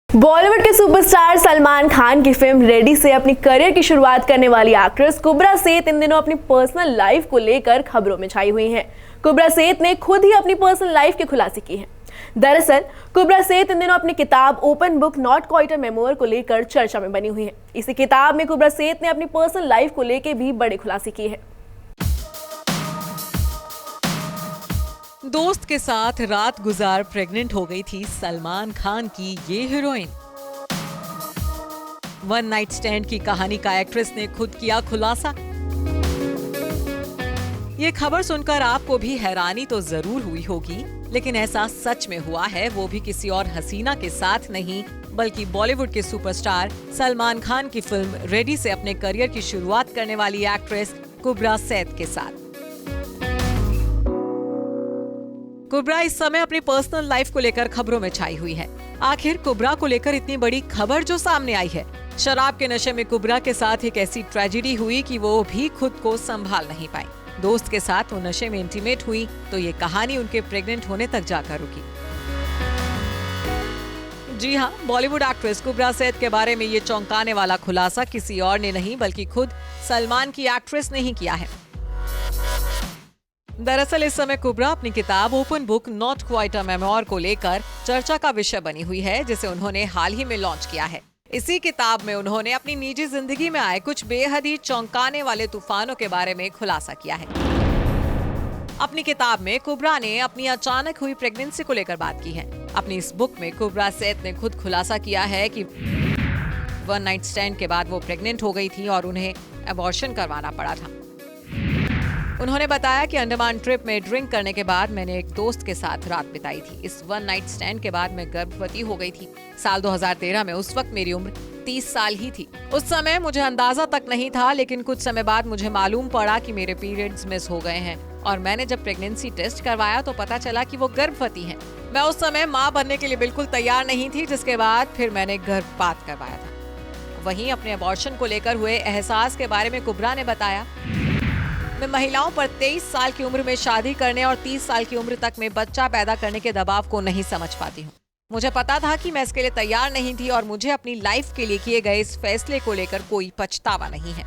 बॉलीवुड के सुपरस्टार सलमान खान की film ready से अपनी करियर की शुरुआत करने वाली एक्ट्रेस कुब्रा सेठ इन दिनों अपनी पर्सनल लाइफ को लेकर खबरों में छाई हुई हैं। कुब्रा सेठ ने खुद ही अपनी पर्सनल लाइफ की खुलासे की है। दरअसल कुब्रा सेठ इन दिनों अपनी किताब open book not quite a memoir को लेकर चर्चा में बनी हुई है। इसी किताब में कुब्रा सेठ ने अपनी पर्सनल लाइफ को लेकर भी बड़े खुलासे किए हैं। दोस्त के साथ रात गुजार प्रेग्नेंट हो गई थी सलमान खान की ये हीरोइन। वन नाइट स्टैंड की कहानी का एक्ट्रेस ने खुद किया खुलासा। ये खबर सुनकर आपको भी हैरानी तो जरूर हुई होगी, लेकिन ऐसा सच में हुआ है, वो भी किसी और हसीना के साथ नहीं बल्कि बॉलीवुड के सुपरस्टार सलमान खान की फिल्म रेडी से अपने करियर की शुरुआत करने वाली एक्ट्रेस कुब्रा सेठ के साथ। कुब्रा इस समय अपनी पर्सनल लाइफ को लेकर खबरों में छाई हुई है। आखिर कुब्रा को लेकर इतनी बड़ी खबर जो सामने आई है। शराब के नशे में कुब्रा के साथ एक ऐसी ट्रेजेडी हुई कि वो भी खुद को संभाल नहीं पाई। दोस्त के साथ वो नशे में इंटीमेट हुई तो ये कहानी उनके प्रेग्नेंट होने तक जाकर रुकी। जी हाँ, बॉलीवुड एक्ट्रेस कुब्रा सेठ के बारे में ये चौंकाने वाला खुलासा किसी और ने नहीं बल्कि खुद सलमान की एक्ट्रेस ने ही किया है। दरअसल इस समय कुब्रा अपनी किताब open book not quite a memoir को लेकर चर्चा का विषय बनी हुई है, जिसे उन्होंने हाल ही में लॉन्च किया है। इसी किताब में उन्होंने अपनी निजी जिंदगी में आए कुछ बेहद ही चौंकाने वाले तूफानों के बारे में खुलासा किया है। अपनी किताब में कुब्रा ने अपनी अचानक हुई प्रेगनेंसी को लेकर बात की है। अपनी इस बुक में कुब्रा सेठ ने खुद खुलासा किया है कि वन नाइट स्टैंड के बाद वो प्रेग्नेंट हो गई थी और उन्हें अबॉर्शन करवाना पड़ा था। उन्होंने बताया कि अंडमान ट्रिप में ड्रिंक करने के बाद मैंने एक दोस्त के साथ रात बिताई थी। इस वन नाइट स्टैंड के बाद मैं गर्भवती हो गई थी। साल 2013 में, उस वक्त मेरी उम्र 30 साल ही थी। उस समय मुझे अंदाजा तक नहीं था, लेकिन कुछ समय बाद मुझे मालूम पड़ा कि मेरे पीरियड्स मिस हो गए हैं और मैंने जब प्रेगनेंसी टेस्ट करवाया तो पता चला कि वो गर्भवती हैं। मैं उस समय माँ बनने के लिए बिल्कुल तैयार नहीं थी, जिसके बाद फिर मैंने गर्भपात करवाया था। वहीं अपने अबॉर्शन को लेकर हुए एहसास के बारे में कुब्रा ने बताया, मैं महिलाओं पर 23 साल की उम्र में शादी करने और 30 साल की उम्र तक में बच्चा पैदा करने के दबाव को नहीं समझ पाती हूँ। मुझे पता था कि मैं इसके लिए तैयार नहीं थी और मुझे अपनी लाइफ के लिए किए गए इस फैसले को लेकर कोई पछतावा नहीं है।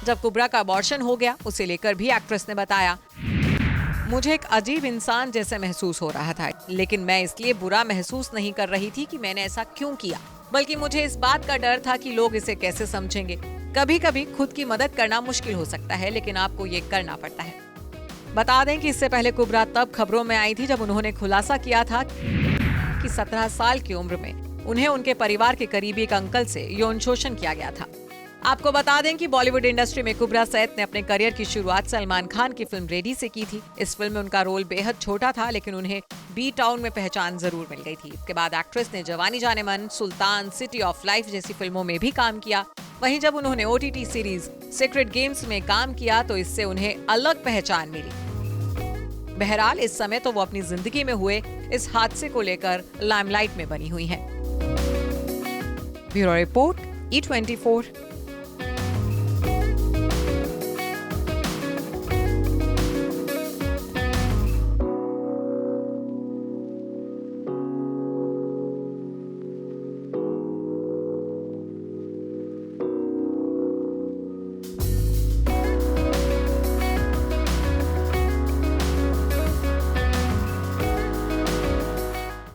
जब कुब्रा का अबॉर्शन हो गया, उसे लेकर भी एक्ट्रेस ने बताया, मुझे एक अजीब इंसान जैसे महसूस हो रहा था, लेकिन मैं इसलिए बुरा महसूस नहीं कर रही थी कि मैंने ऐसा क्यों किया, बल्कि मुझे इस बात का डर था कि लोग इसे कैसे समझेंगे। कभी कभी खुद की मदद करना मुश्किल हो सकता है, लेकिन आपको ये करना पड़ता है। बता दें कि इससे पहले कुब्रा तब खबरों में आई थी जब उन्होंने खुलासा किया था कि 17 साल की उम्र में उन्हें उनके परिवार के करीबी एक अंकल से यौन शोषण किया गया था। आपको बता दें कि बॉलीवुड इंडस्ट्री में कुब्रा सेठ ने अपने करियर की शुरुआत सलमान खान की फिल्म रेडी से की थी। इस फिल्म में उनका रोल बेहद छोटा था, लेकिन उन्हें बी टाउन में पहचान जरूर मिल गई थी। इसके बाद एक्ट्रेस ने जवानी जाने मन, सुल्तान, सिटी ऑफ लाइफ जैसी फिल्मों में भी काम किया। वहीं जब उन्होंने OTT सीरीज सीक्रेट गेम्स में काम किया तो इससे उन्हें अलग पहचान मिली। बहरहाल इस समय तो वो अपनी जिंदगी में हुए इस हादसे को लेकर लाइमलाइट में बनी हुई हैं। Bureau report E24।